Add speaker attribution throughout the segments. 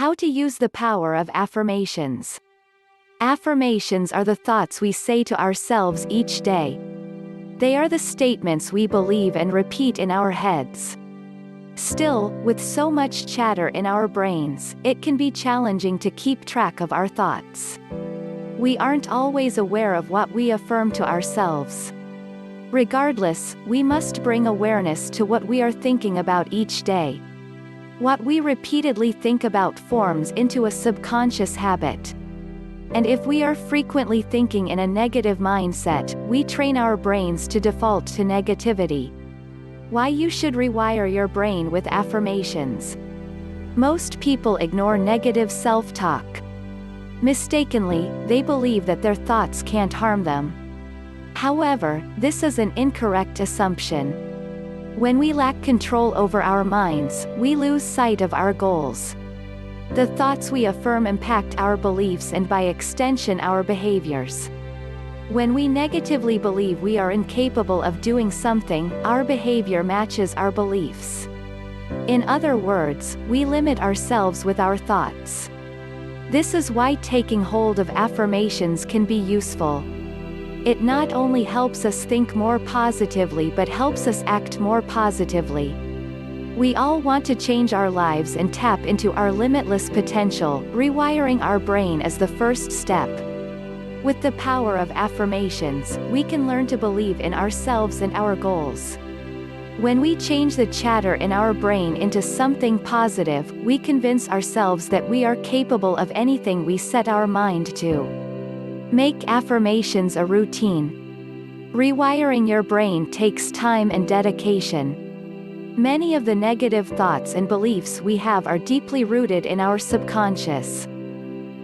Speaker 1: How to use the power of affirmations. Affirmations are the thoughts we say to ourselves each day. They are the statements we believe and repeat in our heads. Still, with so much chatter in our brains, it can be challenging to keep track of our thoughts. We aren't always aware of what we affirm to ourselves. Regardless, we must bring awareness to what we are thinking about each day. What we repeatedly think about forms into a subconscious habit. And if we are frequently thinking in a negative mindset, we train our brains to default to negativity. Why you should rewire your brain with affirmations. Most people ignore negative self-talk. Mistakenly, they believe that their thoughts can't harm them. However, this is an incorrect assumption. When we lack control over our minds, we lose sight of our goals. The thoughts we affirm impact our beliefs and by extension our behaviors. When we negatively believe we are incapable of doing something, our behavior matches our beliefs. In other words, we limit ourselves with our thoughts. This is why taking hold of affirmations can be useful. It not only helps us think more positively but helps us act more positively. We all want to change our lives and tap into our limitless potential. Rewiring our brain is the first step. With the power of affirmations, we can learn to believe in ourselves and our goals. When we change the chatter in our brain into something positive, we convince ourselves that we are capable of anything we set our mind to. Make affirmations a routine. Rewiring your brain takes time and dedication. Many of the negative thoughts and beliefs we have are deeply rooted in our subconscious.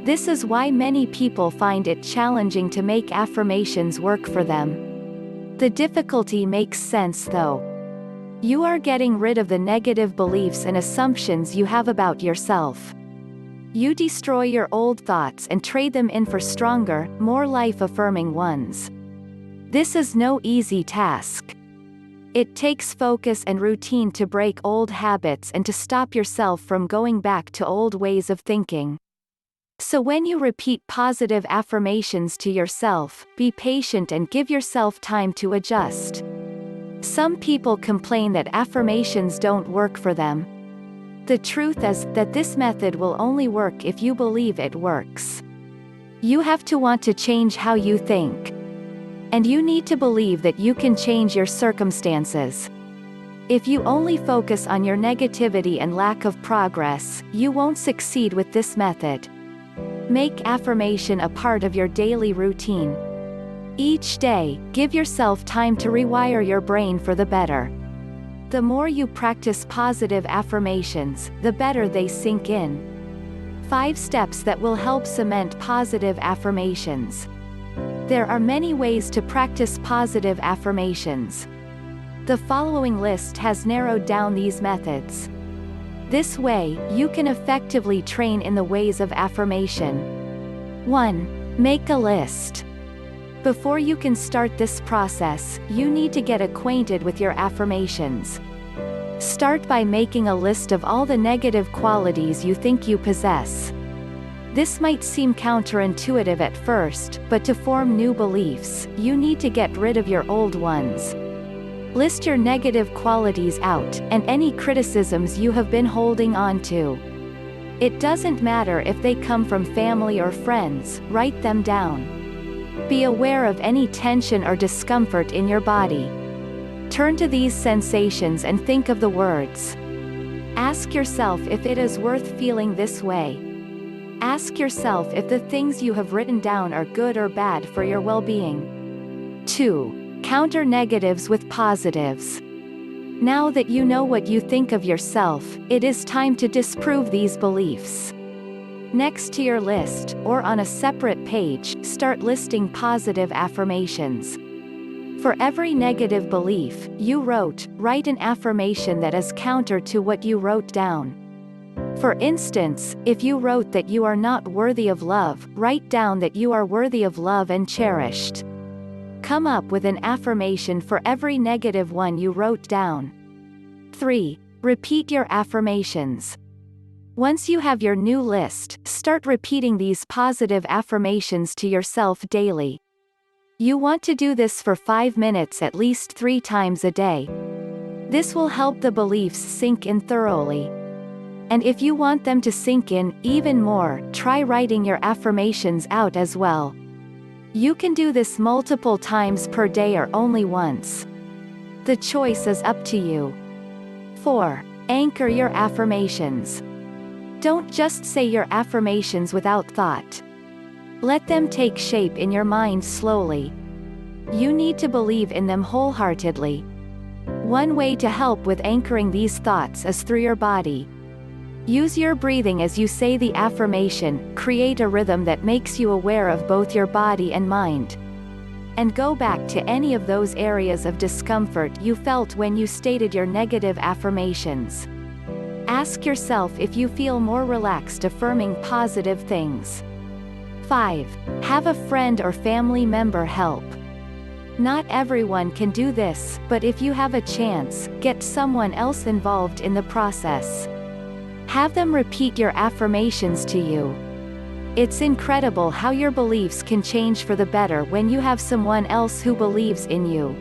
Speaker 1: This is why many people find it challenging to make affirmations work for them. The difficulty makes sense though. You are getting rid of the negative beliefs and assumptions you have about yourself. You destroy your old thoughts and trade them in for stronger, more life-affirming ones. This is no easy task. It takes focus and routine to break old habits and to stop yourself from going back to old ways of thinking. So when you repeat positive affirmations to yourself, be patient and give yourself time to adjust. Some people complain that affirmations don't work for them. The truth is that this method will only work if you believe it works. You have to want to change how you think. And you need to believe that you can change your circumstances. If you only focus on your negativity and lack of progress, you won't succeed with this method. Make affirmation a part of your daily routine. Each day, give yourself time to rewire your brain for the better. The more you practice positive affirmations, the better they sink in. 5 steps that will help cement positive affirmations. There are many ways to practice positive affirmations. The following list has narrowed down these methods. This way, you can effectively train in the ways of affirmation. 1. Make a list. Before you can start this process, you need to get acquainted with your affirmations. Start by making a list of all the negative qualities you think you possess. This might seem counterintuitive at first, but to form new beliefs, you need to get rid of your old ones. List your negative qualities out, and any criticisms you have been holding on to. It doesn't matter if they come from family or friends, write them down. Be aware of any tension or discomfort in your body. Turn to these sensations and think of the words. Ask yourself if it is worth feeling this way. Ask yourself if the things you have written down are good or bad for your well-being. 2. Counter negatives with positives. Now that you know what you think of yourself, it is time to disprove these beliefs. Next to your list, or on a separate page, start listing positive affirmations. For every negative belief you write an affirmation that is counter to what you wrote down. For instance, if you wrote that you are not worthy of love, write down that you are worthy of love and cherished. Come up with an affirmation for every negative one you wrote down. 3. Repeat your affirmations. Once you have your new list, start repeating these positive affirmations to yourself daily. You want to do this for 5 minutes at least 3 times a day. This will help the beliefs sink in thoroughly. And if you want them to sink in even more, try writing your affirmations out as well. You can do this multiple times per day or only once. The choice is up to you. 4. Anchor your affirmations. Don't just say your affirmations without thought. Let them take shape in your mind slowly. You need to believe in them wholeheartedly. One way to help with anchoring these thoughts is through your body. Use your breathing as you say the affirmation, create a rhythm that makes you aware of both your body and mind. And go back to any of those areas of discomfort you felt when you stated your negative affirmations. Ask yourself if you feel more relaxed affirming positive things. 5. Have a friend or family member help. Not everyone can do this, but if you have a chance, get someone else involved in the process. Have them repeat your affirmations to you. It's incredible how your beliefs can change for the better when you have someone else who believes in you.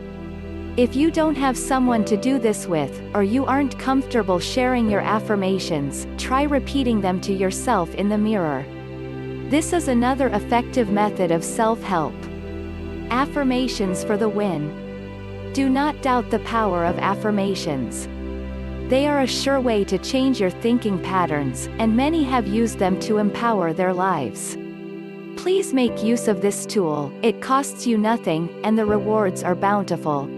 Speaker 1: If you don't have someone to do this with, or you aren't comfortable sharing your affirmations, try repeating them to yourself in the mirror. This is another effective method of self-help. Affirmations for the win. Do not doubt the power of affirmations. They are a sure way to change your thinking patterns, and many have used them to empower their lives. Please make use of this tool, it costs you nothing, and the rewards are bountiful.